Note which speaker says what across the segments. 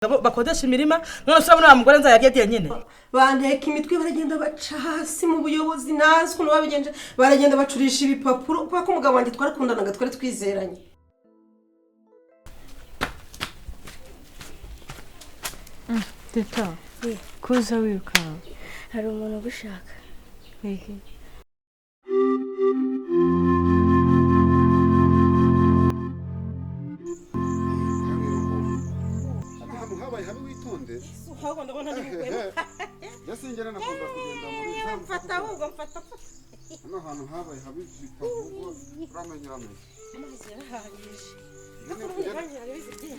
Speaker 1: bakodesha imirima none usabona wa mugore nzayarya nyine
Speaker 2: banteka imitwe baragenda baca hasi mu buyobozi nazi kuno babigenje baragenda bacurisha ibipapuro kwa ko umugabo wanjye twarakundanaga twari twizeranye.
Speaker 3: Teta kuza wiruka
Speaker 4: hari umuntu ugushaka.
Speaker 3: Hehe
Speaker 2: Hago ndabona ari mugwe.
Speaker 5: Yasingera nakunda kugenda muri
Speaker 2: Mfata ahubwo mfata.
Speaker 5: Hano hantu habaye habi bitavugwa uramenyeranye.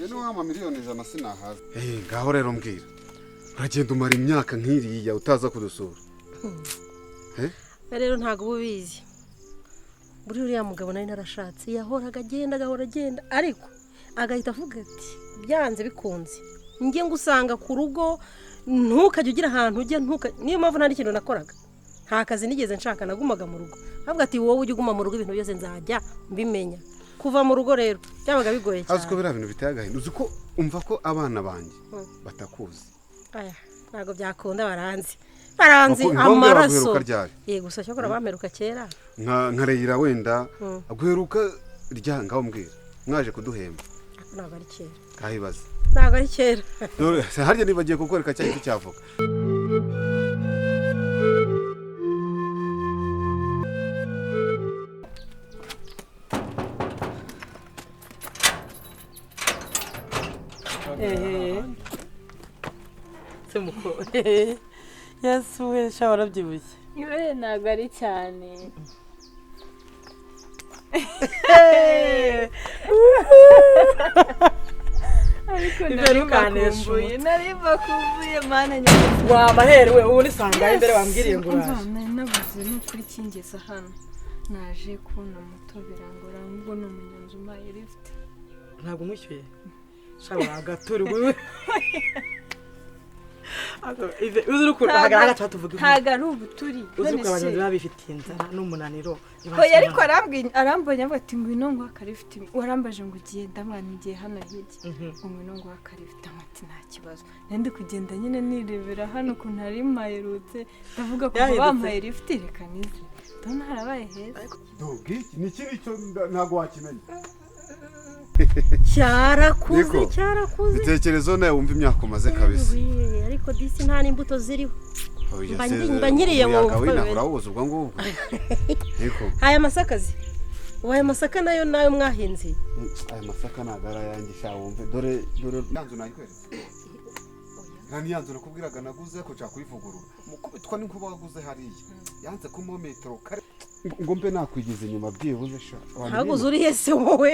Speaker 5: Yene wa miliyoni 100 sinahaza. Ngaho rero mbwira. Uragenda umara imyaka nk'iriya utaza kudusura.
Speaker 2: Rero ntago bubizi. Buri uriya mugabo nari narashatse yahoraga agenda ariko agahita avuga ati byanze bikunze. Ngiye ngusanga ku rugo ntukajye ugira ahantu ujye niyo mpamvu nari kintu nakoraga nta kazi nigeze nshaka nagumaga mu rugo avuga ati wowe ujye uguma mu rugo ibintu byose nzajya mbimenya kuva mu rugo rero byabaga bigoye cyane
Speaker 5: aziko bira bintu biteye agahinda uzi ko umva ko abana banjye batakuzi
Speaker 2: aya ntago byakunda baranzi amaraso yego gusa cyo bameruka kera
Speaker 5: nkareyira wenda aguheruka ryangaho mbwira mwaje kuduhemba
Speaker 2: ntago ari kera
Speaker 5: kahibaza
Speaker 2: ntago ari kera
Speaker 5: dore harya nibagiye kukoreka cyane cyavuga
Speaker 1: semuko yasuwe shawara byibushye
Speaker 3: iwe ntago ari cyane ariko nariva kumbuye mana nyine
Speaker 1: wa maherewe ubu ni sanga imbere wambwiriye ngo uraje
Speaker 3: nabuze n'ukuri kingeza hano naje kubona moto birangora ngo n'umunyanzu umaye lift
Speaker 1: ntabwo mwishyuye shawara agaturi wewe uzurukundo hagaragara cyatuvuga
Speaker 3: ntago ari ubuturi
Speaker 1: uzurukundo abantu babifitiye inzara n'umunaniro
Speaker 3: hoya ariko arambonye avuga ati ngwino ngo akarifite warambaje ngo ugiye ndamwanigiye hano hirya ngwino ngo akarifite amati nta kibazo nende kugenda nyine nirebera hano ku ntari mayerutse ndavuga ko bampaye lift reka nize ndona harabaye heza
Speaker 5: dogi ni kiri cyo ntago wakimenya
Speaker 2: cyarakuze
Speaker 5: bitekerezo nawe wumva imyaka umaze kabisa
Speaker 2: ariko disi nta n'imbuto ziriho mbanyiriye mu
Speaker 5: urabuze ubwo ngubwo yego
Speaker 2: aya masakazi waye masaka nayo mwahinze
Speaker 5: aya masaka nagara yanjye sha wumve dore yanzu nayikweretse nani yanzu nakubwiraga naguze ko cya kuyivugurura mukubitwa n'inkuba waguze hariya yanze ku metero kare ngo mbe nakwigize inyuma byibuze sha
Speaker 2: haguze uri yese wowe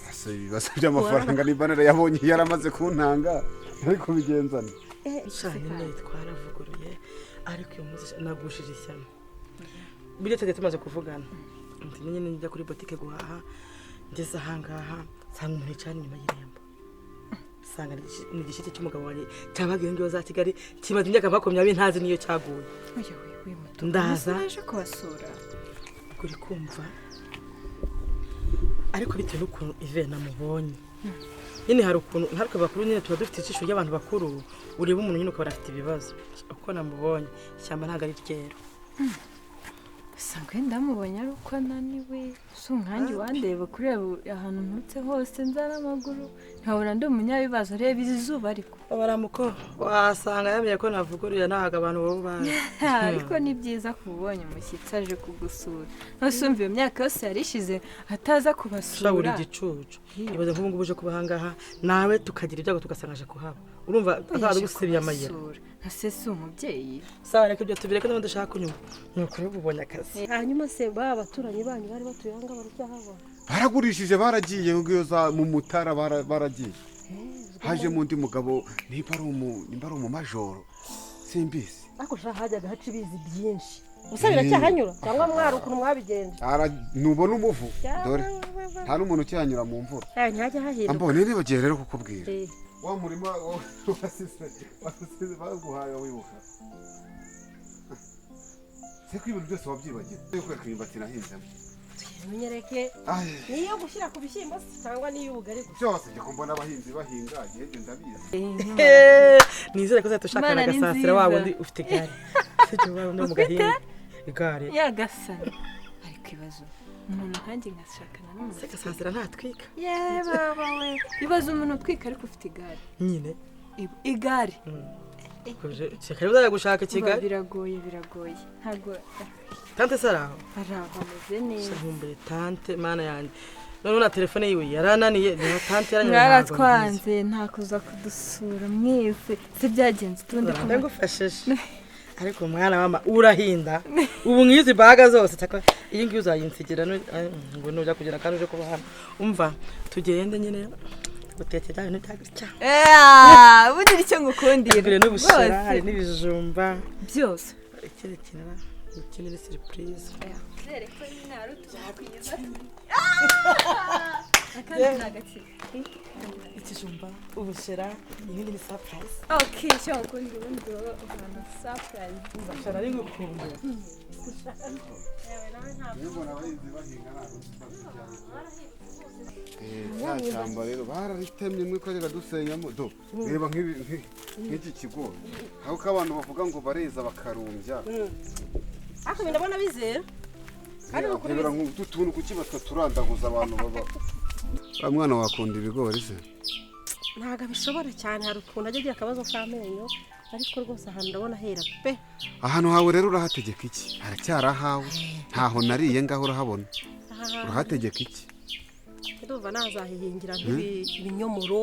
Speaker 5: ase basabye amafaranga nibanere yabonye yaramaze kuntanga ariko bigenzana
Speaker 1: cyane twaravuguruye ariko uyu munsi nagushije ishyano bire tumaze kuvugana nyine njya kuri boutique guhaha ngeze ahangaha sanga umuntu cyane inyuma y'irembo sanga ni gishiti cy'umugabo wanjye cyabagenge za Kigali kimaze imyaka 20 ntazi niyo cyaguye ndaza
Speaker 3: naje kubasura
Speaker 1: kuri kumva ariko bitewe n'ukuntu Ivena mubonye nyine hari ukuntu ntaruke bakuru nyine tuba dufite icishuro y'abantu bakuru ureba umuntu nyine ukaba afite ibibazo uko namubonye cyamba ntago ari ryero
Speaker 3: sanga ndamubonye ari uko naniwe so nkangi wandeba kureba ahantu ntutse hose nzara amaguru nkabona ndi umunyabibazo reba izuba ariko
Speaker 1: baramuko wasanga yamenye ko navuguruye nahaga abantu bo bazi
Speaker 3: ariko ni byiza kubonye umushyitsi aje kugusura ntasumva iyo myaka yose yarishize ataza kubasura
Speaker 1: uri gicucu ibaze nk'ubu ngubu uje kubahangaha nawe tukagira ibyago tugasangaje kuhaba urumva azaza gusibiye amayira
Speaker 3: ntasese umubyeyi
Speaker 1: sawa reka ibyo tubireke n'undi ashaka kunyuma nuko ubonye akazi
Speaker 2: hanyuma se abaturanyi banyu bari batuye hanga barujyahabona
Speaker 5: baragurishije baragiye ngiyo mu mutara baragiye haje mu ndi mugabo niba ari umumajoro simbisi
Speaker 2: ariko hajyaga haca ibizi byinshi usabira cyahanyura cyangwa mwari ukuntu mwabigenje
Speaker 5: nubona umuvu dore nta n'umuntu cyanyura mu mvura
Speaker 2: ntihajya hahira
Speaker 5: ambone nibagiye rero kukubwira wa murima wasize baguhaye wibuka se ko ibintu byose wabyibagiwe yuko yakimba tinahinzemo
Speaker 2: Munyereke
Speaker 5: Ay,
Speaker 2: niyo gushyira ku bishyimbo cyangwa niyo ubugari gusa.
Speaker 5: byose njye ko mbona abahinzi bahinga agende ndabizi.
Speaker 1: nizere ko uzatushakana
Speaker 3: Imana ni
Speaker 1: agasasira
Speaker 3: nziza.
Speaker 1: wa wundi ufite igare sicyo wa wundi wo mu gahinga igare
Speaker 3: yagasana ariko ibibazo umuntu nkanjye nkashakana n'umuntu
Speaker 1: gasasira ntatwika
Speaker 3: yewe baba we ibibazo umuntu utwika ariko ufite igare
Speaker 1: nyine
Speaker 3: igare
Speaker 1: kare uzajya gushaka kigali
Speaker 3: biragoye ntabwo
Speaker 1: tante se araho
Speaker 3: ari aho ameze neza
Speaker 1: nkumbure tante mana yanjye noneho na telefone yiwe yarananiye niba tante yarananiye
Speaker 3: mwaratwanze nta kuza kudusura mwese se byagenze utundi kumwe
Speaker 1: ndagufashije ariko mwana mama urahinda ubu ngizi baga zose taka iyi ngiyi uzayinsigira ngo nujya kugera kandi uje kuba hano umva tugende nyine gutekera ibintu byagutya
Speaker 3: bugira icyo ngukundira
Speaker 1: tugire n'ubushera hari n'ibijumba
Speaker 3: byose
Speaker 1: icyerekera ikintu ni surprise
Speaker 3: zere ko nyine hari utuzakwiza akandi nagakira
Speaker 1: ikijumba ubushera ibindi ni surprise
Speaker 3: okay cyo ngukundira ubundi ubona surprise
Speaker 1: uzashara ari gukunda
Speaker 5: Mbona abahinzi bahinga ntabwo cyamba rero bararitemye mwe ko reka dusenyamo do reba nk'iki kigori aho ko abantu bavuga ngo bareza bakarumbya
Speaker 2: Ako ndabona bizera.
Speaker 5: reba nk'utu tuntu kuki bataturandaguza abantu baba mwana wakunda ibigori se
Speaker 2: Ntago bishobora cyane hari ukuntu ajya agira akabazo k'amenyo ariko rwose ahantu ndabona hera pe.
Speaker 5: ahantu hawe rero urahategeka iki haracyari ahawe ntaho nariye ngaho urahabona urahategeka iki
Speaker 2: Ndumva nazahihingira nk'ibinyomoro.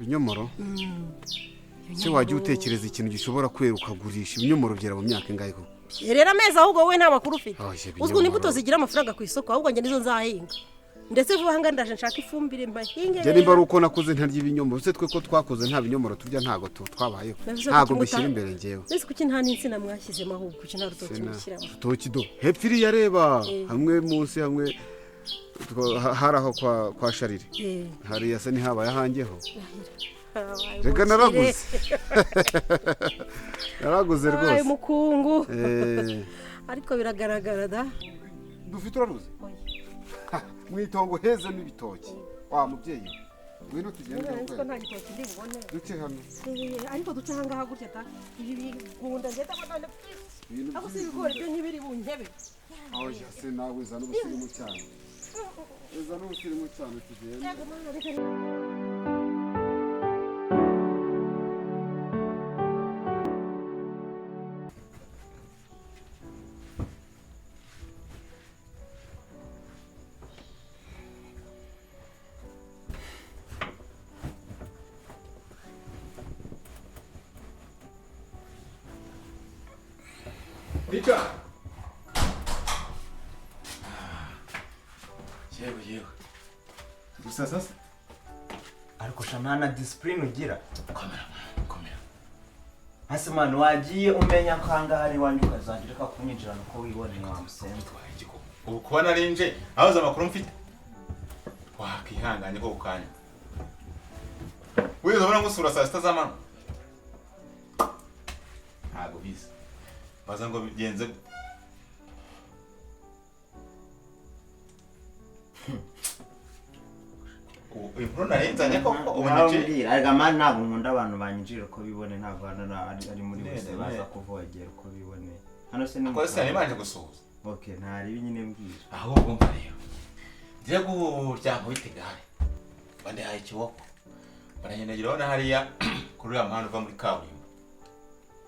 Speaker 5: ibinyomoro se wajya utekereza ikintu gishobora kwera ukagurisha ibinyomoro byera mu myaka ingahe koko
Speaker 2: Rero amezi ahubwo wowe nta makuru ufite.
Speaker 5: ibinyomoro.
Speaker 2: Uzwi n'imbuto zigira amafaranga ku isoko ahubwo njye nizo nzahinga. Ndetse vuba hanga ndaje nshaka ifumbire mbahinge.
Speaker 5: Njye nimba ari uko nakuze ntarya ibinyomoro se twe ko twakoze nta binyomoro turya ntago twabayeho ntago mbishyira imbere njyewe
Speaker 2: Nzi kuki nta n'insina mwashyizemo ahubwo kuki nta rutoki mushyiramo.
Speaker 5: rutoki do hepfo iriya reba hamwe munsi hamwe hari aho kwa sharire hariya se ntihabaye ahangeho reka naraguze naraguze
Speaker 2: Ay
Speaker 5: rwose
Speaker 2: mukungu. Ariko biragaragara da.
Speaker 5: dufite uraruzi mu itongo hezemo ibitoki wa mubyeyi ngwino tugende
Speaker 2: Ariko nta gitoki ndi bubone.
Speaker 5: duke hano
Speaker 2: Ariko duca ahangaha gutya ta. Ibi bigunda ngenda abana.
Speaker 5: ibintu
Speaker 2: Ako si ibigori byo ntibiri mu ntebe.
Speaker 5: aho se nawe zana ubusirimu cyane zana ubusirimu cyane tugende
Speaker 6: Picha. Yewe. Gusa sasa.
Speaker 7: ariko shamana discipline ugira
Speaker 6: Komera.
Speaker 7: hasi man wagiye umenya ko hanga hari wanyu ukazagira ka kunyinjirana ko wiboneye wa musenzi
Speaker 6: Ubu kuba narinje aho amakuru mfite. Wakihanganye ko ukanya. Wewe urabona ngusura saa sita z'amano. Ntago biza. Baza ngo bigenze Inkuru narenzanye koko uboneke
Speaker 7: arega man ntabwo nkunda abantu banyinjira ko bibone ntabwo ari muri bose baza kuvogera ko bibone hano se ni
Speaker 6: ko se nimanje gusuhuza
Speaker 7: okay ntari nyine mbwira
Speaker 6: ahubwo mva rero ngiye guryama witegare bande haye ikiboko baranyenagira ubona hariya kuri uriya muhanda uva muri kaburimbo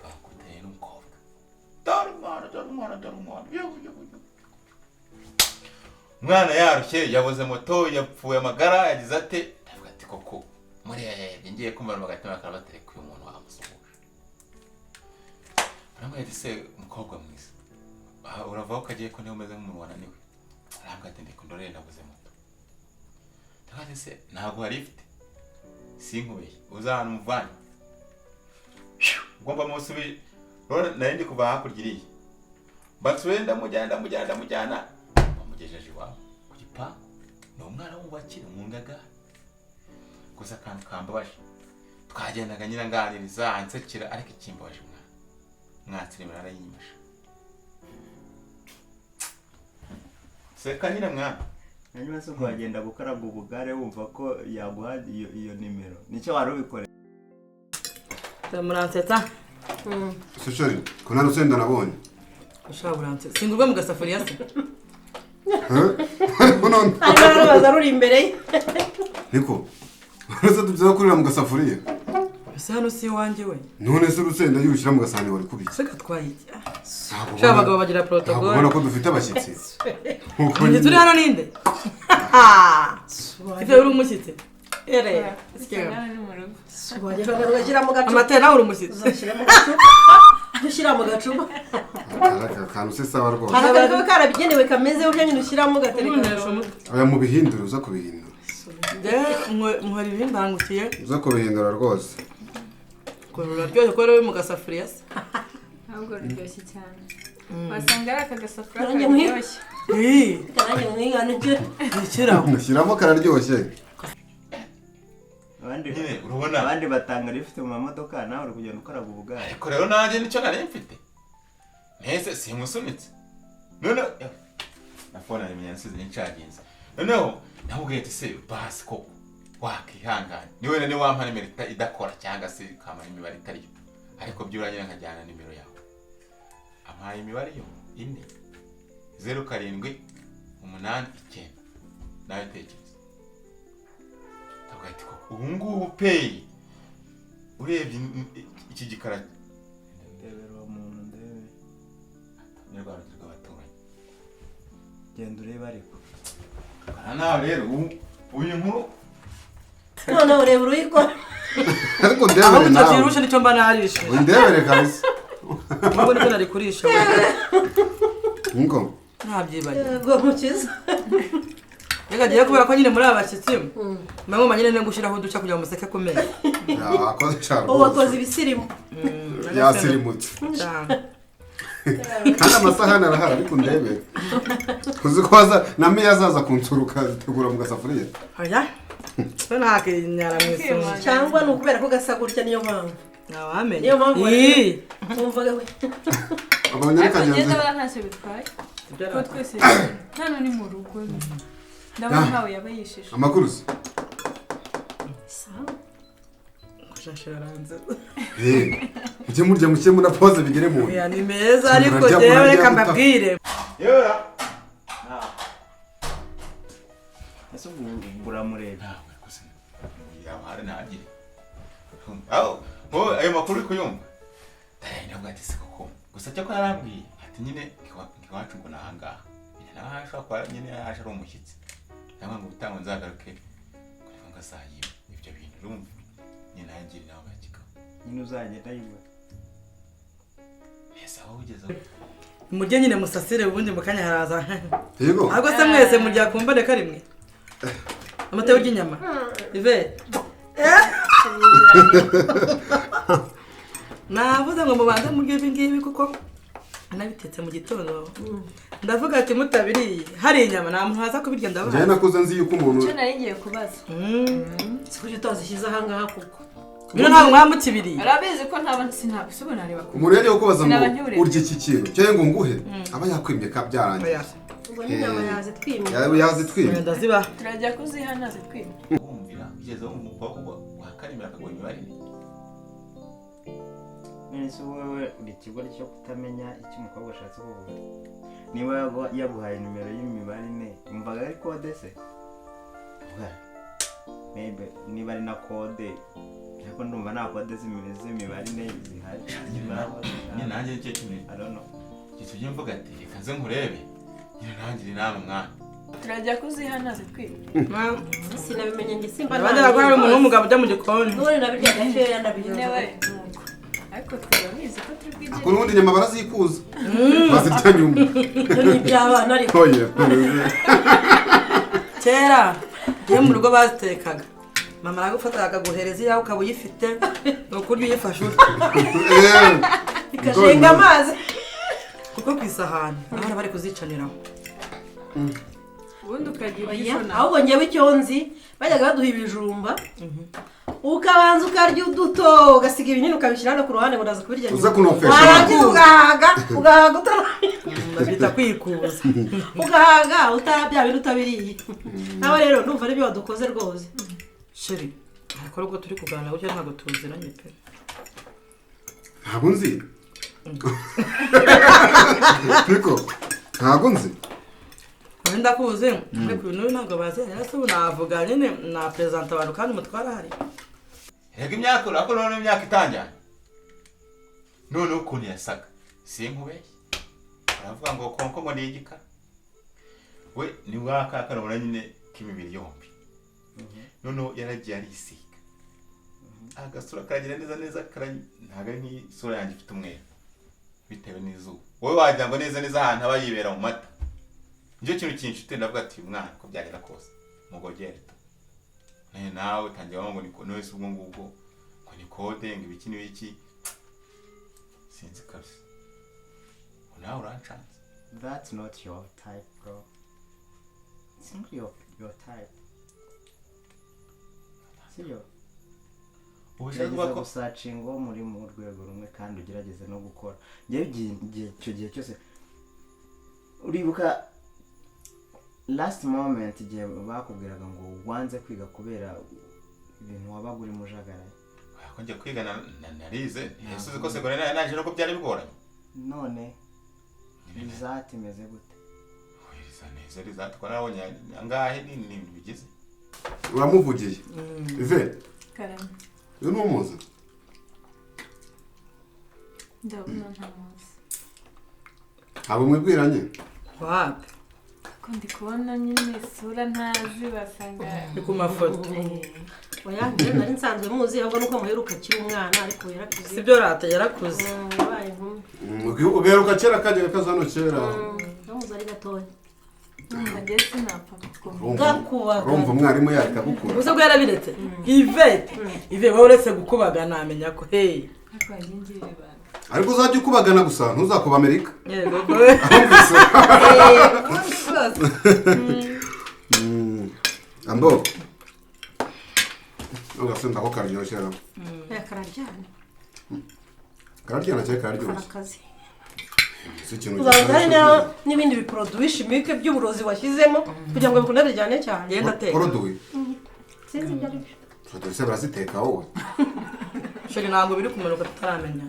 Speaker 6: bakuteye n'umukobwa dore umwana umwana yarushye yabuze moto yapfuye amagara yagize ate ndavuga ati koko muri yebye ngiye kumva n'agatima karabatereka uyu muntu wamusuhuje baramubwira ati se umukobwa mwiza uravaho kagiye ko niba umeze nk'umuntu wananiwe arambwira ati ndiko ndorere nabuze moto ndavuga ati se ntabwo hari ifite sinkubeye uzahana umuvanye ugomba musubije nari ndi kuva hakurya iriya batsuye ndamujyana bamugejeje iwabo ku gipangu ni umwana w'umubakire mu ngagara gusa akantu kambabaje twagendaga nyina nganiriza ansekera ariko ikimbabaje mwatsiremera arayinyimisha seka nyine mwana
Speaker 7: hanyuma se ubwo wagenda gukaraga ubugare wumva ko yaguha iyo nimero nicyo wari ubikoreye
Speaker 1: muransetsa
Speaker 5: Sushari, ko nta rusenda nabonye.
Speaker 1: ushaka buransetsa singurwa mu gasafuriya se
Speaker 5: None
Speaker 2: hanyuma rubaza ruri imbere ye
Speaker 5: niko. Uretse tubyiza kurira mu gasafuriya.
Speaker 1: ese hano si iwanjye we
Speaker 5: None se urusenda yushyira mu gasahani wari kubiki.
Speaker 1: se gatwaye iki shaka abagabo bagira protocol
Speaker 5: Ubona ko dufite abashyitsi.
Speaker 1: Undi turi hano ninde ite uri umushyitsi ere
Speaker 2: ugashyira mu gacupa
Speaker 1: amatera nawe uri umushyitsi
Speaker 2: uzashyira mu gacupa dushyira mu gacupa
Speaker 5: Akantu se sawa rwose.
Speaker 2: akagabo karabigenewe kameze utyo nyine ushyiramo gatereka
Speaker 5: Aya mu bihindura uza kubihindura.
Speaker 1: muhora ibimbangukiye
Speaker 5: Uza kubihindura rwose.
Speaker 1: kurura ryoshye ko ruri mu gasafuriya se
Speaker 3: ahubwo ruryoshye cyane wasanga ari aka gasafuriya
Speaker 2: Nanjye
Speaker 3: karyoshye
Speaker 2: kanjye mwigane cyo
Speaker 1: yishyiraho
Speaker 5: Nashyiramo kararyoshye.
Speaker 6: nyine urabona
Speaker 7: abandi batanga rifite mu mamodoka nawe uri kugenda ukaraga ubugare
Speaker 6: ariko rero nanjye nicyo nari mfite nese simusunitse none na phone ari myansize n'incaginza noneho nabwiye ati se basi koko wakihangana niwe nene wampa nimero idakora cyangwa se kama imibare itari yo ariko byuranye nkajyana nimero yawe ampaye imibare yo ine 0789 nawe tekereza tabwati ko ubu ngubu pay urebye iki gikara
Speaker 7: ndebera uwo muntu ndebe
Speaker 6: n'Rwanda rw'abaturanyi
Speaker 7: genda urebe ariko
Speaker 6: nawe rero uyu nkuru
Speaker 2: none ureba uruyiko
Speaker 5: Ariko
Speaker 1: aho
Speaker 5: ndebere
Speaker 1: mutatira
Speaker 5: nawe.
Speaker 1: urusha nicyo mba narishe
Speaker 5: Ndebere kabisa.
Speaker 1: ahubwo nicyo nari kurisha
Speaker 5: Ngo.
Speaker 1: ntabyibagiwe
Speaker 2: ubwo mukiza
Speaker 1: reka giye kubera ko nyine muri aba bashyitsi mwe nyine no gushyiraho uduca kugira ngo museke ku meza
Speaker 5: Yakoze cyane.
Speaker 2: ubu wakoze ibisirimu
Speaker 5: Yasirimutse.
Speaker 1: cyane
Speaker 5: Kandi amasahani arahari ariko ndebere. Uzi ko waza na meya azaza kunsuruka zitegura mu gasafuriya.
Speaker 1: oya so ntakinyara mu isonga
Speaker 2: cyangwa ni ukubera ko gasa gutya niyo mpamvu
Speaker 1: ntawamenya
Speaker 2: niyo mpamvu
Speaker 1: Ii.
Speaker 2: wumvaga we
Speaker 5: Abanya
Speaker 3: ariko
Speaker 5: kagenzi.
Speaker 3: ngenda bara ntacyo bitwaye ko twese hano ni mu rugo ndabona ntawe yaba yishisha
Speaker 5: Amakuru se.
Speaker 1: kushashiraranze
Speaker 5: Ujye murya muke muna pause bigere mu.
Speaker 1: oya ni meza ariko
Speaker 5: Murarya,
Speaker 1: jewe
Speaker 5: murarya,
Speaker 1: reka
Speaker 5: muta-
Speaker 1: mbabwire
Speaker 6: yora
Speaker 7: ese ubwo uramureba
Speaker 6: ntabwo rwose yawe hari nagire aho ayo makuru uri kuyumva ntabwo ati se koko gusa cyo ko yarambwiye ati nyine iwacu ngo nahangaha nawe ashobora kuba nyine yaje ari umushyitsi cyangwa ngo ubutaha nzagaruke kuri ngo azayiwe ibyo bintu urumva nyine nangira inama ya kigabo
Speaker 7: nyine uzagenda yiwe
Speaker 6: neza aho ugeze
Speaker 1: mujye nyine musasire ubundi mu kanya haraza
Speaker 5: Yego.
Speaker 1: ahubwo se mwese murya ku mboneka rimwe amata y'inyama ive navuze ngo mubanze murye ibi ngibi kuko nabitetse mu gitondo ndavuga ati mutabiriye hari inyama nta muntu waza kubirya
Speaker 5: Njye
Speaker 1: ndabaha
Speaker 5: nakuze nzi yuko umuntu
Speaker 3: icyo nari ngiye kubaza
Speaker 2: si kuki utazishyize ahangaha kuko
Speaker 1: bino ntabwo mwamukibiriye
Speaker 3: arabizi ko ntaba sinabona areba ku
Speaker 5: umuntu yagiye kubaza ngo
Speaker 3: Sinabanyure.
Speaker 5: urya iki kintu cyangwa ngo nguhe aba yakwimye ka byarangiye.
Speaker 1: oya
Speaker 2: ubwo n'inyama yazitwimye
Speaker 5: Yazitwimye.
Speaker 1: oya ndazibaha
Speaker 3: turajya kuziha nazitwima
Speaker 6: wumvira ugezeho umukobwa wakarimira akaguha imibare
Speaker 7: none se wowe uri ikigori cyo kutamenya icyo umukobwa ashatse kuvuga niba yaguhaye nimero y'imibare ine umvaga ari kode se maybe niba ari na kode ariko ndumva nta kode z'imibare ine zihari
Speaker 6: nyine nanjye nicyo kimwe
Speaker 7: I don't know.
Speaker 6: tujye mvuga ati reka nze nkurebe nyine nangire inama mwana
Speaker 3: turajya kuziha nazitwima
Speaker 2: sinabimenye njye simba
Speaker 1: abandi bakora hari umuntu w'umugabo ujya mu gikoni
Speaker 2: n'ubundi nabirya gakeya ndabiyoza
Speaker 3: newe ariko turabizi ko turi bwigire
Speaker 5: Ako n'ubundi nyama barazikuza. Bazirya nyuma.
Speaker 2: ibyo ni iby'abana ariko
Speaker 5: Oya.
Speaker 1: kera iyo mu rugo bazitekaga mama aragufata akaguhereza iyawe ukaba uyifite ni ukurya uyifashe utyo
Speaker 2: ikashenga amazi
Speaker 1: kuko ku isahani abana bari kuzicaniraho
Speaker 3: ubundi ukagira
Speaker 2: oya
Speaker 3: ibyo
Speaker 2: ahubwo njyewe icyo nzi bajyaga baduha ibijumba ukabanza ukarya uduto ugasiga ibinini ukabishyira hano ku ruhande ngo uraza kubirya
Speaker 5: Uza kunofesha.
Speaker 2: warangiza ugahaga utaraye
Speaker 1: babyita kwikuza
Speaker 2: ugahaga utabya bintu utabiriye nawe rero numva ari byo wadukoze rwose
Speaker 1: sheri ariko ubwo turi kuganira gutya ntabwo tuziranye pe
Speaker 5: ntabwo nzi niko ntabwo nzi
Speaker 1: wenda kuze ariko ibintu ntabwo bazi ese ubu navuga nyine na perezida abantu kandi umutwara hari
Speaker 6: Yego imyaka urako none imyaka itanjyanye. None ukuntu yasaga. Sinkubeshye. Aravuga ngo konko ngo nigika. We ni wakakara ubona nyine kimibiri yombi. None yaragiye arisiga. Agasura karagira neza ntaga nk'isura yanjye ifite umwera. Bitewe n'izuba. Wowe wagira ngo neza ahantu aba yibera mu mata. Njye kintu kinshite ndavuga ati umwana ko byagenda kose. Mugogere. Nawe tangira ngo niko nose ubwo ngubwo ngo ni code ngo ibiki n'ibiki sinzi kabisa nawe urancanze.
Speaker 7: That's not your type, bro. It's not your type. Sibyo?
Speaker 6: Ubishaka ko
Speaker 7: gusacinga muri mu rwego rumwe kandi ugerageze no gukora. Ngewe icyo gihe cyose uribuka last moment igihe bakubwiraga ngo wanze kwiga kubera ibintu wabaga uri mujagaraye.
Speaker 6: Konje kwiga narize yesuze ko segondari naje no ko byari bigoranye.
Speaker 7: None bizati meze gute?
Speaker 6: Rizati kwa nabonye angahe ni bigize.
Speaker 5: uramuvugiye ive
Speaker 3: karame
Speaker 5: uyu ni umuzi
Speaker 3: ndabona nta munsi
Speaker 5: ntabwo mwibwiranye
Speaker 1: wapi
Speaker 3: ko ndi kubona nyine isura ntazi basanga
Speaker 1: ni ku mafoto
Speaker 2: oya njye nari nsanzwe muzi ahubwo nuko muheruka akiri umwana ariko yarakuze
Speaker 1: sibyo rata yarakuze
Speaker 2: yabaye nkumi
Speaker 5: ugaheruka kera kajyaga kaza hano kera
Speaker 2: namuzi ari gatoya
Speaker 3: njye sinapfa
Speaker 2: gakubaga
Speaker 5: urumva umwarimu yareka gukura
Speaker 1: gusa bwo yarabiretse Yvette wowe uretse gukubaga namenya ko hey
Speaker 3: ariko yingirira ibanga
Speaker 5: ariko uzajya ukubagana gusa ntuzakuba Amerika
Speaker 1: yego ko
Speaker 5: ambo ugasenda ko karyoshye rero
Speaker 2: kararyana
Speaker 5: kararyana cyane karyoshye
Speaker 2: akazi
Speaker 5: si ikintu
Speaker 2: ubanza hari n'ibindi biproduit chimique by'uburozi washyizemo kugira ngo bikunde bijyane cyane
Speaker 1: yenda teka
Speaker 5: produit
Speaker 2: sinzi ibyo ari byo
Speaker 5: produit se baraziteka wowe
Speaker 1: sheri ntabwo biri kumanuka tutaramenya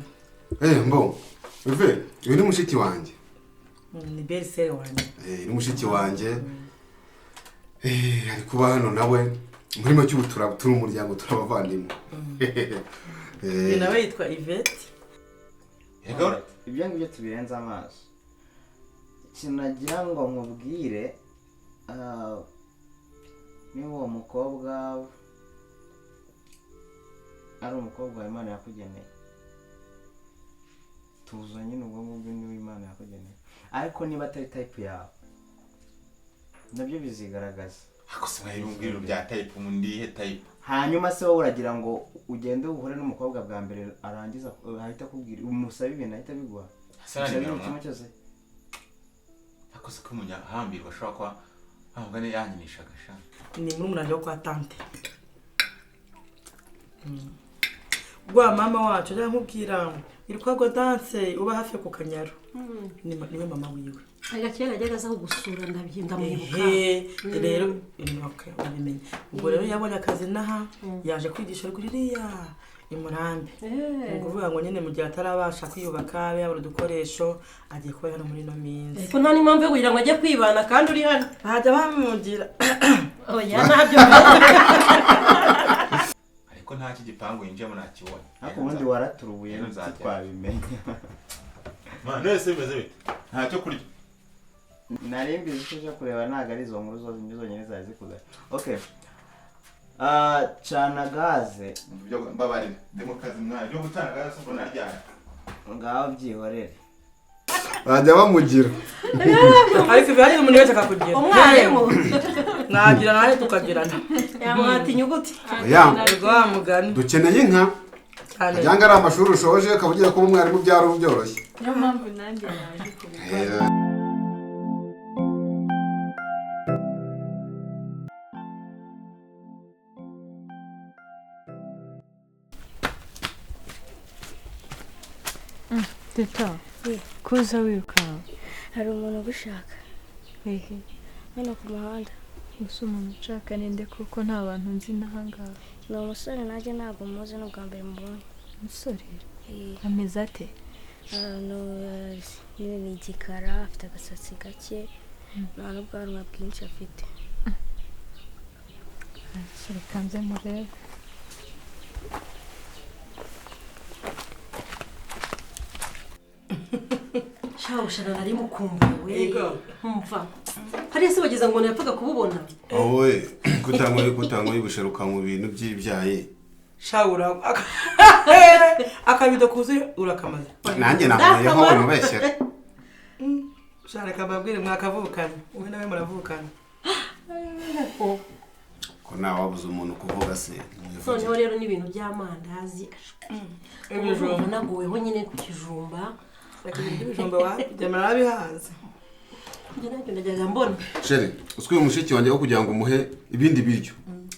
Speaker 5: mbo ive uyu ni mushiki wanjye
Speaker 1: ni berisere wanjye
Speaker 5: ni mushiki wanjye ari kuba hano nawe muri make ubu turi umuryango turabavandimwe
Speaker 1: ni nawe yitwa Yvette
Speaker 6: Yego
Speaker 7: ibyo ngibyo tubirenza amaso. Ikintu nagira ngo nkubwire ni uwo mukobwa ari umukobwa Imana yakugeneye. Tuzo nyine ubwo ngubwo ni Imana yakugeneye. Ariko niba atari type yawe nabyo bizigaragaza.
Speaker 6: ako simwe yumbwira bya type mundihe type.
Speaker 7: Hanyuma se wowe uragira ngo ugende uhure n'umukobwa bwa mbere arangiza ahita kubwira umusabe ibintu ahita biguha.
Speaker 6: Sasa ni
Speaker 7: kimwe cyose.
Speaker 6: Ako se kumunya hambirwa ashobora kwa ahangane yanyinishaga sha.
Speaker 1: ni muri umunaniro kwa tante gwa mama wacu rya nkubwira irikwago dance uba hafi ku Kanyaru niwe mama wiwe
Speaker 2: agakera ajyaga aza kugusura ndamwibuka
Speaker 1: rero ubimenye ubwo rero yabonye akazi naha yaje kwigisha kuriya imurambi ukuvuga ngo nyine mu gihe atarabasha kwiyubaka abe yabura udukoresho agiye kuba hano muri no minsi
Speaker 2: ariko nta n'impamvu yo kugira ngo ajye kwibana kandi uri hano
Speaker 1: bajya bamugira
Speaker 2: oya ntabyo
Speaker 6: Ariko nta kigipangu yinjiyemo nakibonye.
Speaker 7: Ariko ubundi waraturubuye twabimenya.
Speaker 6: Man nese bimeze bite? Nta cyo kurya.
Speaker 7: Nari mbizi cyo kureba ntago ari izo nkuru zonyine zari zikugara. Okay. Cana gaze
Speaker 6: Byo mbabarira. Ndimo kazi mwana byo gutana gaze so naryana.
Speaker 7: ngaho byihorere.
Speaker 5: bajya bamugira
Speaker 1: ariko ibyo hari umuntu wese akakugira
Speaker 2: umwarimu
Speaker 1: nagira nawe tukagirana
Speaker 2: yamuhata inyuguti
Speaker 1: rwa mugani
Speaker 5: dukeneye inka
Speaker 1: cyane
Speaker 5: cyangwa ari amashuri ushoje ukaba ugiye kuba umwarimu byari byoroshye
Speaker 3: niyo mpamvu nanjye naje kubikora teta kuza wirukanka
Speaker 4: hari umuntu ugushaka
Speaker 3: hehe
Speaker 4: hano ku muhanda.
Speaker 3: gusa umuntu ushaka ninde kuko nta bantu nzi n'ahangaha.
Speaker 4: Ni umusore nanjye ntabwo muzi n'ubwa mbere mubonye.
Speaker 3: umusore
Speaker 4: Eh,
Speaker 3: ameze ate?
Speaker 4: ahantu nyine ni igikara, afite agasatsi gake nta n'ubwanwa bwinshi afite.
Speaker 3: reka nze murebe.
Speaker 2: shaho shana nari mukumbuwe
Speaker 1: Yego.
Speaker 2: umva hariya se bageza ngo yapfaga kububona.
Speaker 5: wowe kutanywa y'ubusheruka mu bintu by'ibyaye
Speaker 1: shawura akabido kuzuye urakamaze.
Speaker 5: nanjye namuyeho umubeshyera
Speaker 1: Shana kababwire mwakavukana wowe nawe muravukana.
Speaker 5: ko nawe wabuze umuntu kuvuga se
Speaker 2: noneho rero n'ibintu by'amandazi
Speaker 1: Ibijumba
Speaker 2: naguweho nyine ku kijumba.
Speaker 1: reka ibijumba wabyemera nabihanze.
Speaker 2: njye nacyo ndajyaga mbona
Speaker 5: sheri uswiye umushiki wanjye wo kugira ngo umuhe ibindi biryo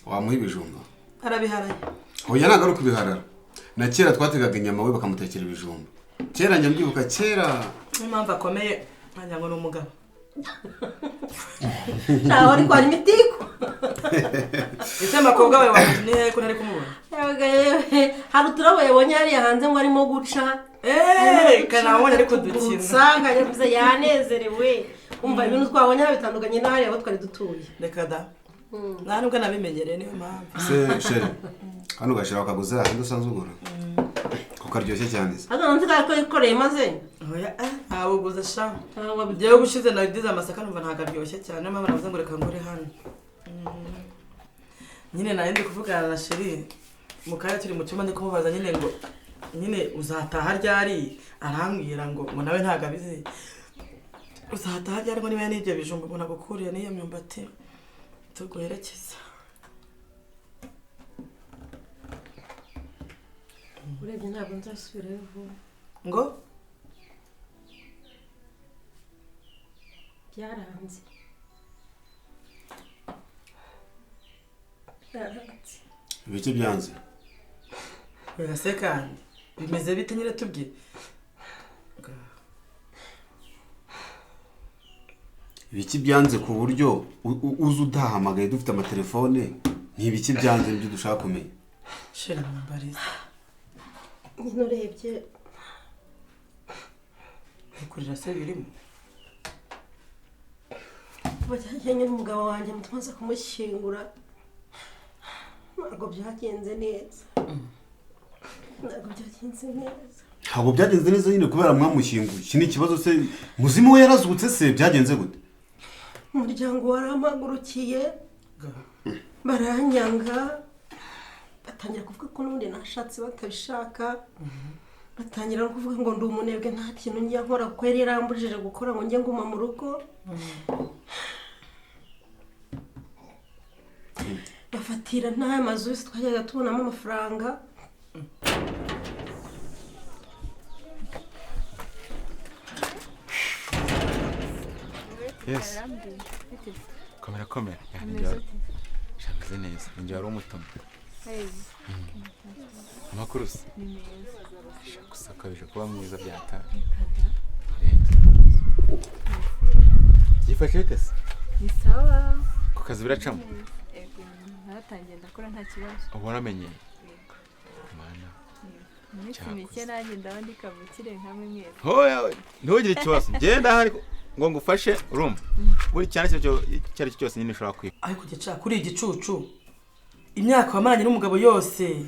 Speaker 5: wamuha ibijumba
Speaker 1: arabiharaye.
Speaker 5: oya ntabwo ari ukubiharara na kera twategaga inyama we bakamutekera ibijumba kera nyambyibuka kera
Speaker 1: niyo mpamvu akomeye nkagira ngo ni umugabo.
Speaker 2: ntaho ari kwara imitiku.
Speaker 1: ese amakobwa wawe wamutumye hehe ko ntari kumubona?
Speaker 2: hari uturabo yabonye hariya hanze ngo arimo guca
Speaker 1: kanabonye ari kudukina.
Speaker 2: usanga yavuze yanezerewe umva ibintu twabonye bitandukanye n'ahariya aho twari dutuye.
Speaker 1: reka da nta nubwo nabimenyereye niyo mpamvu.
Speaker 5: se sheri hano ugashyira akaguzi hahandi usanzwe ugura kuko aryoshye cyane se
Speaker 2: hano nzi ko yikoreye maze
Speaker 1: oya ntawe uguze sha njyewe gushize nagize amasaka numva ntabwo aryoshye cyane niyo mpamvu navuze ngo reka ngure hano. nyine nari ndi kuvugana na sheri mu kanya turi mu cyumba ndi kumubaza nyine ngo nyine uzataha ryari arambwira ngo nawe ntabwo abizi uzataha ryari ngo niba n'ibyo bijumba ubona gukuriye n'iyo myumbati tuguherekeza.
Speaker 2: urebye ntabwo nzasubirayo vuba
Speaker 1: ngo
Speaker 2: byaranze
Speaker 5: ibiki byanze
Speaker 1: birase kandi bimeze bite nyine tubwire.
Speaker 5: ibiki byanze ku buryo uzi udahamagaye dufite amatelefone ni ibiki byanze nibyo dushaka kumenya
Speaker 1: sheri mbariza
Speaker 2: nyine urebye
Speaker 1: ntikurira se birimo
Speaker 2: bajyanye n'umugabo wanjye mutumaze kumushyingura ntabwo byagenze neza.
Speaker 5: ntabwo byagenze neza nyine kubera mwamushyinguye iki ni ikibazo se muzimu we yarazutse se byagenze gute?
Speaker 2: umuryango warampagurukiye baranyanga batangira kuvuga ko n'ubundi nashatse batabishaka batangira no kuvuga ngo ndi umunebwe nta kintu njya nkora kuko yari yarambujije gukora ngo njye nguma mu rugo. bafatira n'aya mazu yose twajyaga tubonamo amafaranga.
Speaker 6: Yes. Komera komera. Shameze neza. Njye wari umutumwa. Amakuru se. Gusakabije kuba mwiza byata. Gifashe bite se?
Speaker 3: ni sawa
Speaker 6: Ku kazi biracamo.
Speaker 3: naratangiye ndakora nta kibazo.
Speaker 6: Ubona amenye. Mana.
Speaker 3: Iminsi mike nanjye ndaba ndi kavukire nkamwe mwese.
Speaker 6: Hoya, ntugire ikibazo. Genda hari ngo ngufashe urumva. Buri cyane cyari cyose nyine ushobora kwiba.
Speaker 1: ariko gica kuri igicucu imyaka wamaranye n'umugabo yose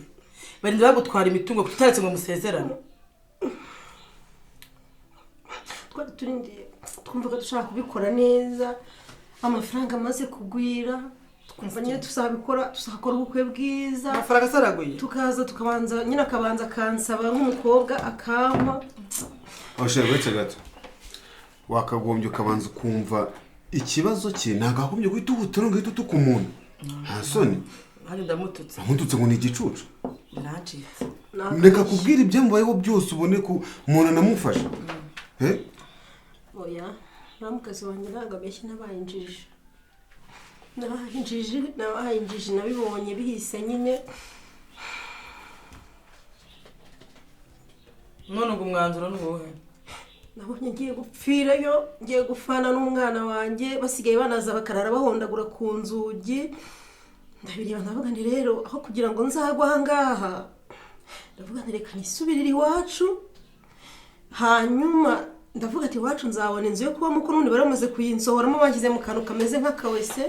Speaker 1: barinda bagutwara imitungo kutaretse ngo musezerane.
Speaker 2: twari turindiye twumvaga dushaka kubikora neza amafaranga amaze kugwira twumva nyine tuzakora ubukwe bwiza
Speaker 1: amafaranga asaraguye
Speaker 2: tukaza tukabanza nyine akabanza akansaba nk'umukobwa akampa.
Speaker 5: Osheri wetse gato wakagombye ukabanza ukumva ikibazo cye nagagombye guhita uhutira ngo uhite utuka umuntu nta soni
Speaker 1: hari ndamututse
Speaker 5: amututse ngo ni igicucu
Speaker 1: nacitse
Speaker 5: reka kubwira ibyamubayeho byose ubone ko umuntu anamufasha
Speaker 2: oya uramukazi wanjye ntabwo abeshya nabaye injiji nabibonye bihise nyine.
Speaker 1: none ubwo umwanzuro ni uwuhe?
Speaker 2: nabonye ngiye gupfirayo ngiye gufana n'umwana wanjye basigaye banaza bakarara bahondagura ku nzugi ndabireba ndavuga nti rero aho kugira ngo nzagwa aha ngaha ndavuga nti reka nisubirire iwacu hanyuma ndavuga ati iwacu nzabona inzu yo kubamo ko n'ubundi baramaze kuyinsohoramo bashyize mu kantu kameze nk'akawese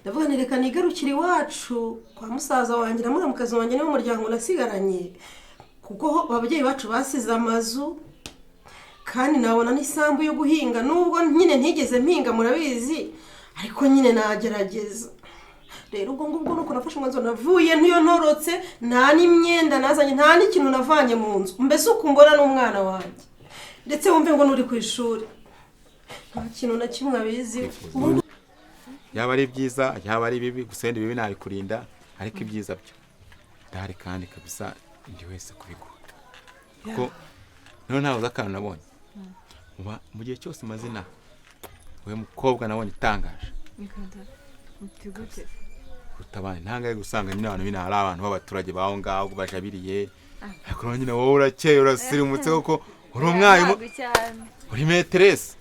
Speaker 2: ndavuga nti reka nigarukire iwacu kwa musaza wanjye na muramukazi wanjye niwo muryango nasigaranye kuko ababyeyi bacu basize amazu kandi nabona n'isambu yo guhinga nubwo nyine ntigeze mpinga murabizi ariko nyine nagerageza rero ubwo ngubwo nuko nafashe umwanzuro navuye ntiyo ntorotse nta n'imyenda nazanye nta n'ikintu navanye mu nzu mbese ukumbona n'umwana wanjye ndetse wumve ngo nuri ku ishuri nta kintu na kimwe abizi
Speaker 6: yaba ari byiza yaba ari bibi gusa wenda ibibi nabikurinda ariko ibyiza byo ndahari kandi kabisa ndi wese kubigura kuko rero ntawe uzi akantu nabonye mu gihe cyose amazina we mukobwa nabonye itangaje utabane ntangaye gusanga nyine abantu bina hari abantu b'abaturage baho ngaho bajabiriye ariko nyine wowe urakeye urasirimutse kuko uri umwarimu uri meterese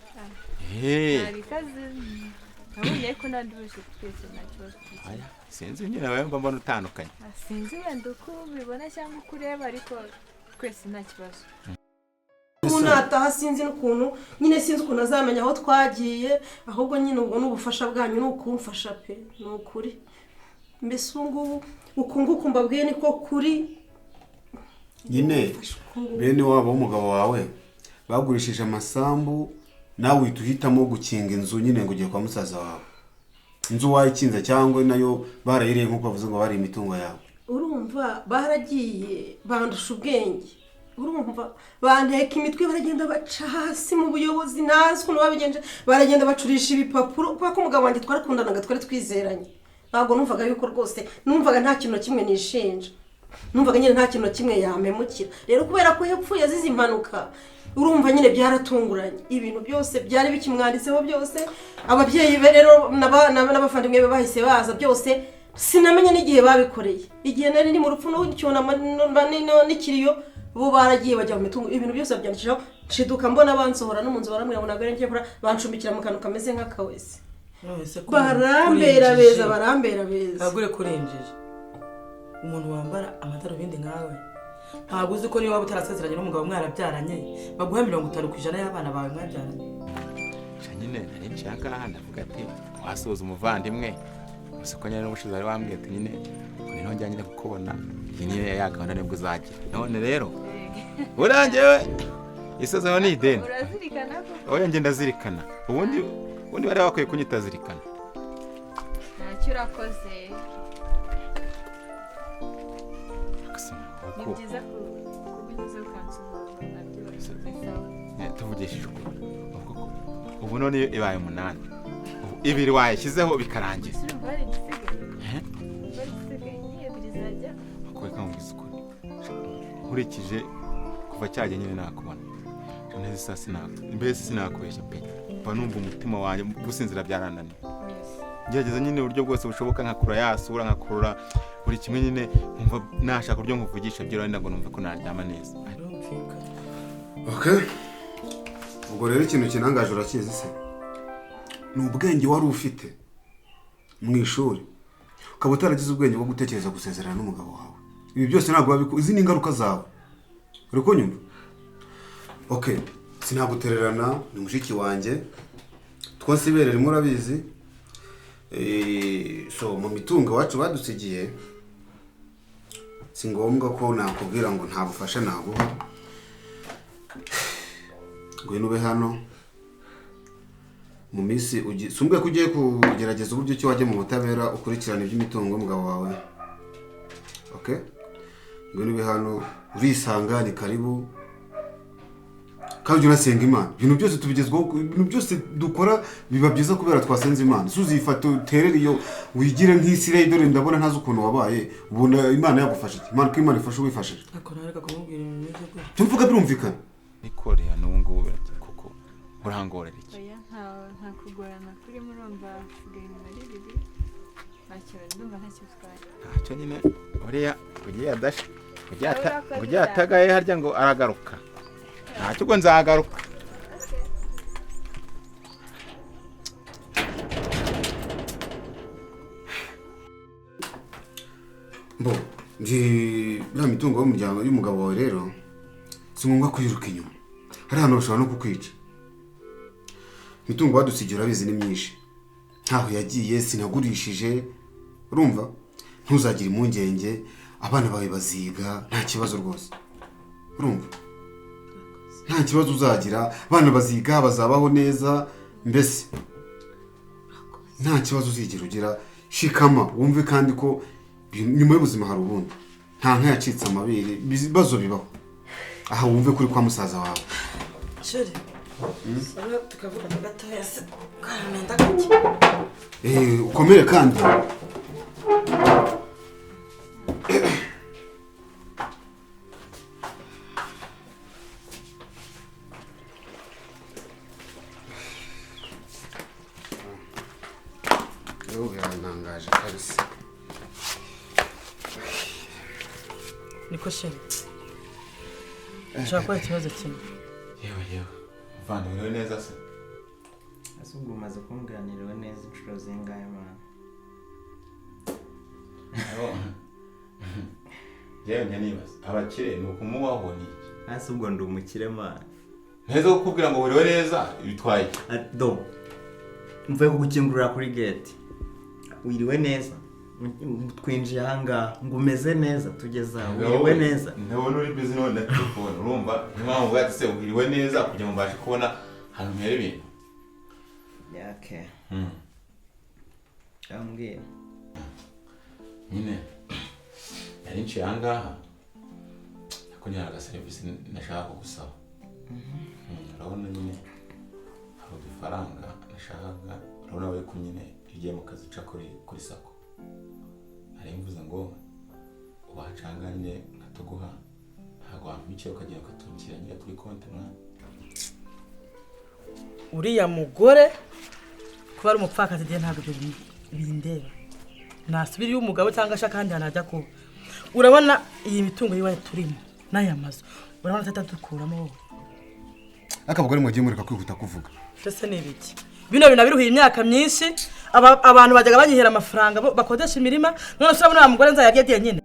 Speaker 3: nabonye ko nandubije twese nta kibazo
Speaker 6: aya sinzi nyine nawe mbona utandukanye
Speaker 3: sinzi wenda uko ubibona cyangwa uko ureba ariko twese nta kibazo
Speaker 2: nataha sinzi n'ukuntu nyine sinzi ukuntu azamenya aho twagiye ahubwo nyine ubwo n'ubufasha bwanyu ni ukumfasha pe ni ukuri mbese ubu ngubu mbabwiye niko kuri
Speaker 5: nyine bene wabo w'umugabo wawe bagurishije amasambu nawe uhita uhitamo gukinga inzu nyine ngo ugiye kwa musaza wawe inzu wayikinze cyangwa nayo barayireye nk'uko bavuze ngo bari imitungo yawe
Speaker 2: urumva baragiye bandusha ubwenge urumva banteka imitwe baragenda baca hasi mu buyobozi ntazi ukuntu babigenje baragenda bacurisha ibipapuro kubera ko umugabo wanjye twarakundanaga twari twizeranye ntabwo numvaga yuko rwose numvaga nta kintu kimwe nishinja numvaga nyine nta kintu kimwe yamemukira rero kubera ko yapfuye azize impanuka urumva nyine byaratunguranye ibintu byose byari bikimwanditseho byose ababyeyi be rero n'abavandimwe be bahise baza byose sinamenye n'igihe babikoreye igihe nari ndi mu rupfu n'ikiriyo bo baragiye bajya mu mitungo ibintu byose babyandikishaho nshiduka mbona bansohora no mu nzu baramwira ngo ntabwo ngiye kura bancumbikira mu kantu kameze nk'akawese barambera beza
Speaker 1: agure kurenjeje umuntu wambara amadarubindi nkawe ntabwo uzi ko niba waba utarasezeranye n'umugabo mwarabyaranye baguha 50% y'abana bawe mwabyaranye
Speaker 6: nyine nari nshaka ndavuga ati wasoza umuvandimwe gusa ko nyine n'ubushize ari wambwiye ati nyine niho njyanye kukubona iyi niyo yagahunda nibwo uzagira none rero urangewe isezerano ni ideni
Speaker 3: urazirikana ko
Speaker 6: oya ngenda zirikana ubundi bari bakwiye kunyita zirikana
Speaker 3: ntacyo urakoze ni byiza kubinyuze ukansohora nabyo
Speaker 6: tuvugishije ubu none ibaye 8 ibiri wayishyizeho bikarangira nkurikije kuva cyajya nyine nakubona neza saa mbese sinakubeshya pe mba numva umutima wanjye gusinzira byarananiye ngerageza nyine uburyo bwose bushoboka nkakura yasura nkakurura buri kimwe nyine nkumva nashaka uburyo nkuvugisha byo rero ngo numve ko naryama neza
Speaker 5: okay ubwo rero ikintu kinangaje urakizi se ni ubwenge wari ufite mu ishuri ukaba utaragize ubwenge bwo gutekereza gusezerana n'umugabo wawe ibi byose ntabwo izi ni ingaruka zawe uri kunyumva okay sinagutererana ni mushiki wanjye twose iberere murabizi so mu mitungo wacu badusigiye si ngombwa ko nakubwira ngo nta bufasha naguha ngwino ube hano mu minsi sumbwe ko ugiye kugerageza uburyo ki wajya mu butabera ukurikirana iby'imitungo y'umugabo wawe okay ngwino ube hano urisanga ni karibu kandi urasenga Imana ibintu byose tubigezwaho ibintu byose dukora biba byiza kubera twasenze Imana suzifata uterere iyo wigire nk'isire dore ndabona ntazi ukuntu wabaye ubona Imana yagufasha Imana ko Imana ifasha wifashije
Speaker 1: akora reka kumubwira ibintu bimeze gutya
Speaker 5: tumvuga birumvikana
Speaker 6: nikorera n'ubungubu kuko urangorera iki
Speaker 3: oya nta kugorana kuri murumva sigaye muri bibi ntacyo ndumva ntacyo twaye
Speaker 6: ntacyo nyine uriya ugiye adashe ugiye atagaye harya ngo aragaruka ntacyo ubwo nzagaruka
Speaker 5: mbo buriya mitungo y'umuryango y'umugabo wawe rero si ngombwa kuyiruka inyuma, hari ahantu bashobora no kukwica. Mitungo wadusigiye urabizi ni myinshi, ntaho yagiye, sinagurishije, urumva? Ntuzagire impungenge, abana bawe baziga nta kibazo rwose, urumva? Nta kibazo uzagira, abana baziga bazabaho neza, mbese nta kibazo uzigira ugira. Shikama wumve kandi ko nyuma y'ubuzima hari ubundi, nta nka yacitse amabere, ibibazo bibaho. Aha wumve kuri kwa musaza wawe.
Speaker 1: Sheri sana tukavugana gatoya se karamenda gake.
Speaker 5: Ukomere kandi. Yo birantangaje kabisa.
Speaker 1: Niko Sheri. Nshaka ikibazo kimwe.
Speaker 6: Yewe muvandimwe neza se.
Speaker 7: ese ubwo umaze kumganirira neza inshuro zingahe mwana?
Speaker 6: Yewe nibaza abakire ni ukumubaho ni iki?
Speaker 7: ese ubwo ndi umukire mwana.
Speaker 6: Neza kukubwira ngo buriwe neza bitwaye.
Speaker 7: Do mvuye kugukingurira kuri gate. Wiriwe neza. Twinjiye ahangaha ngo umeze neza tugeze aho. Wiriwe neza.
Speaker 6: Ndabona uri busy none na telefone, urumva? Impamvu bwati se wiriwe neza kugira ngo mbashe kubona hano mpere ibintu.
Speaker 7: Okay. Ambwira.
Speaker 6: Nyine nari nciye ahangaha ariko ni aga service nashaka kugusaba. Urabona nyine hari udufaranga nashakaga, urabona we ko nyine igiye mu kazi ca kuri sako. Hari mvuze ngo wacanga nyine nkatuguha ntago wampikiye ukagira ukatunkira nyine kuri konti mwana.
Speaker 1: Uriya mugore kuba ari umupfakazi igihe ntabwo bindeba. Nasubiriye umugabo cyangwa ashaka kandi hanajya kuba. Urabona iyi mitungo yiwe turimo n'aya mazu, urabona tatadukuramo wowe.
Speaker 5: Akabagore mwagiye mureka kwihuta kuvuga.
Speaker 1: Ese ni ibiki? Bino bintu biruhiye imyaka myinshi, abantu bajyaga banyihera amafaranga bakodesha imirima, none se urabona wa mugore nzayarya nyine.